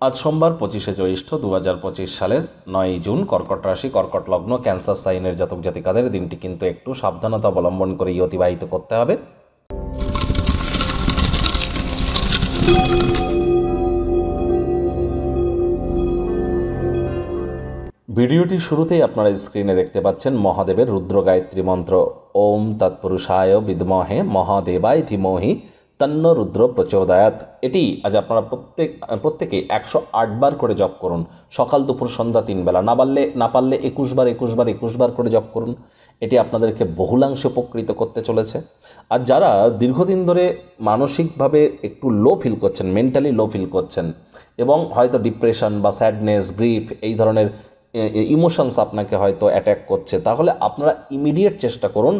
আজ সোমবার 25শে জ্যৈষ্ঠ 2025 সালের 9ই জুন, কর্কট রাশি, কর্কট লগ্ন, ক্যান্সার সাইনের জাতক জাতিকাদের দিনটি কিন্তু একটু সাবধানতা অবলম্বন করেই অতিবাহিত করতে হবে। ভিডিওটি শুরুতেই আপনারা স্ক্রিনে দেখতে পাচ্ছেন মহাদেবের রুদ্র গায়ত্রী মন্ত্র, ওম তৎপুরুষায় বিদ্মহে মহাদেবায় ধীমহি তন্ন রুদ্র প্রচোদয়াৎ। এটি আজ আপনারা প্রত্যেকেই 108 বার করে জপ করুন। সকাল দুপুর সন্ধ্যা 3 বেলা, না পারলে 21 বার করে জপ করুন। এটি আপনাদেরকে বহুলাংশে উপকৃত করতে চলেছে। আর যারা দীর্ঘদিন ধরে মানসিকভাবে একটু লো ফিল করছেন, মেন্টালি লো ফিল করছেন এবং হয়তো ডিপ্রেশন বা স্যাডনেস, গ্রিফ এই ধরনের ইমোশনস আপনাকে হয়তো অ্যাট্যাক করছে, তাহলে আপনারা ইমিডিয়েট চেষ্টা করুন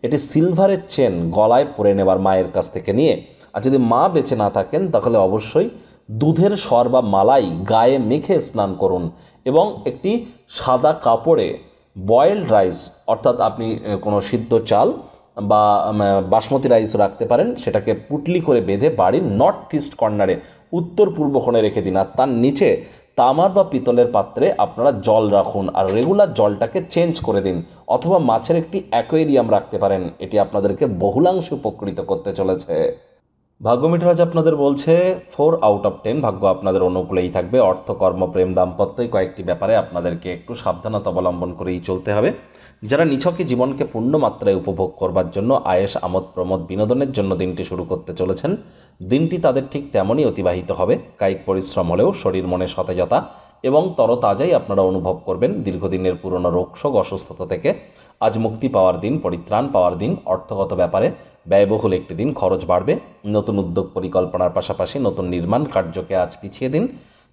এটি সিলভারের চেন গলায় পরে নেবার মায়ের কাছ থেকে নিয়ে। আর যদি মা বেঁচে না থাকেন তাহলে অবশ্যই দুধের সর বা মালাই গায়ে মেখে স্নান করুন এবং একটি সাদা কাপড়ে বয়েলড রাইস, অর্থাৎ আপনি কোনো সিদ্ধ চাল বা বাসমতি রাইস রাখতে পারেন, সেটাকে পুটলি করে বেঁধে বাড়ির নর্থ ইস্ট কর্নারে উত্তর পূর্ব কোণে রেখে দিন। আর তার নিচে তামার বা পিতলের পাত্রে আপনারা জল রাখুন আর রেগুলার জলটাকে চেঞ্জ করে দিন, অথবা মাছের একটি অ্যাকোয়ারিয়াম রাখতে পারেন। এটি আপনাদেরকে বহুলাংশে উপকৃত করতে চলেছে। ভাগ্য মিটার আজ আপনাদের বলছে 4 আউট অফ 10, ভাগ্য আপনাদের অনুকূলেই থাকবে। অর্থ, কর্ম, প্রেম, দাম্পত্যই কয়েকটি ব্যাপারে আপনাদেরকে একটু সাবধানতা অবলম্বন করেই চলতে হবে। যারা নিছকে জীবনকে পূর্ণ মাত্রায় উপভোগ করবার জন্য আয়েশ, আমোদ প্রমোদ, বিনোদনের জন্য দিনটি শুরু করতে চলেছেন, দিনটি তাদের ঠিক তেমনই অতিবাহিত হবে। কায়িক পরিশ্রম হলেও শরীর মনে সতেজতা এবং তরতাজাই আপনারা অনুভব করবেন। দীর্ঘদিনের পুরনো রোগশোক, অসুস্থতা থেকে আজ মুক্তি পাওয়ার দিন, পরিত্রাণ পাওয়ার দিন। অর্থগত ব্যাপারে ব্যয়বহুল একটি দিন, খরচ বাড়বে। নতুন উদ্যোগ পরিকল্পনার পাশাপাশি নতুন নির্মাণ কার্যকে আজ পিছিয়ে দিন।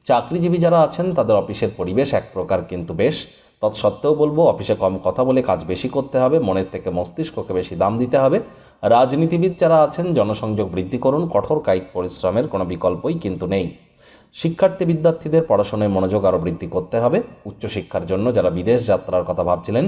চাকরিজীবী যারা আছেন তাদের অফিসের পরিবেশ এক প্রকার কিন্তু বেশ। তৎসত্ত্বেও বলবো, অফিসে কম কথা বলে কাজ বেশি করতে হবে, মনের থেকে মস্তিষ্ককে বেশি দাম দিতে হবে। রাজনীতিবিদ যারা আছেন জনসংযোগ বৃদ্ধি করুন, কঠোর কায়িক পরিশ্রমের কোনো বিকল্পই কিন্তু নেই। শিক্ষার্থী বিদ্যার্থীদের পড়াশোনায় মনোযোগ আরও বৃদ্ধি করতে হবে। উচ্চশিক্ষার জন্য যারা বিদেশ যাত্রার কথা ভাবছিলেন,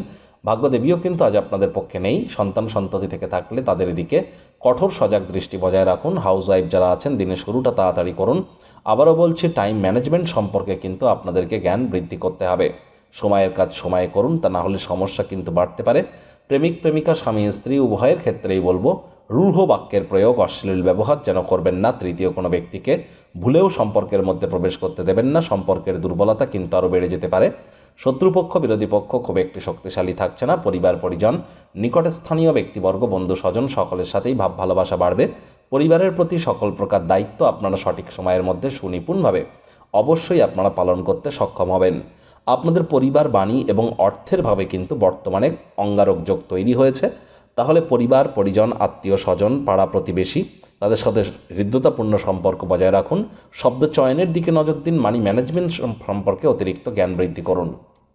ভাগ্যদেবীও কিন্তু আজ আপনাদের পক্ষে নেই। সন্তান সন্ততি থেকে থাকলে তাদের দিকে কঠোর সজাগ দৃষ্টি বজায় রাখুন। হাউসওয়াইফ যারা আছেন দিনের শুরুটা তাড়াতাড়ি করুন। আবারও বলছি, টাইম ম্যানেজমেন্ট সম্পর্কে কিন্তু আপনাদেরকে জ্ঞান বৃদ্ধি করতে হবে। সময়ের কাজ সময়ে করুন, তা না হলে সমস্যা কিন্তু বাড়তে পারে। প্রেমিক প্রেমিকা, স্বামী স্ত্রী উভয়ের ক্ষেত্রেই বলবো, রূঢ় বাক্যের প্রয়োগ, অশ্লীল ব্যবহার যেন করবেন না। তৃতীয় কোনো ব্যক্তিকে ভুলেও সম্পর্কের মধ্যে প্রবেশ করতে দেবেন না, সম্পর্কের দুর্বলতা কিন্তু আরও বেড়ে যেতে পারে। শত্রুপক্ষ, বিরোধী পক্ষ খুব একটি শক্তিশালী থাকছে না। পরিবার পরিজন, নিকটে স্থানীয় ব্যক্তিবর্গ, বন্ধু স্বজন সকলের সাথেই ভাব ভালোবাসা বাড়বে। পরিবারের প্রতি সকল প্রকার দায়িত্ব আপনারা সঠিক সময়ের মধ্যে সুনিপুণভাবে অবশ্যই আপনারা পালন করতে সক্ষম হবেন। আপনাদের পরিবার, বাণী এবং অর্থের ভাবে কিন্তু বর্তমানে অঙ্গারক যোগ তৈরি হয়েছে। তাহলে পরিবার পরিজন, আত্মীয় স্বজন, পাড়া প্রতিবেশী তাদের সাথে হৃদ্যতাপূর্ণ সম্পর্ক বজায় রাখুন। শব্দ চয়নের দিকে নজর দিন। মানি ম্যানেজমেন্ট সম্পর্কে অতিরিক্ত জ্ঞান বৃদ্ধি করুন।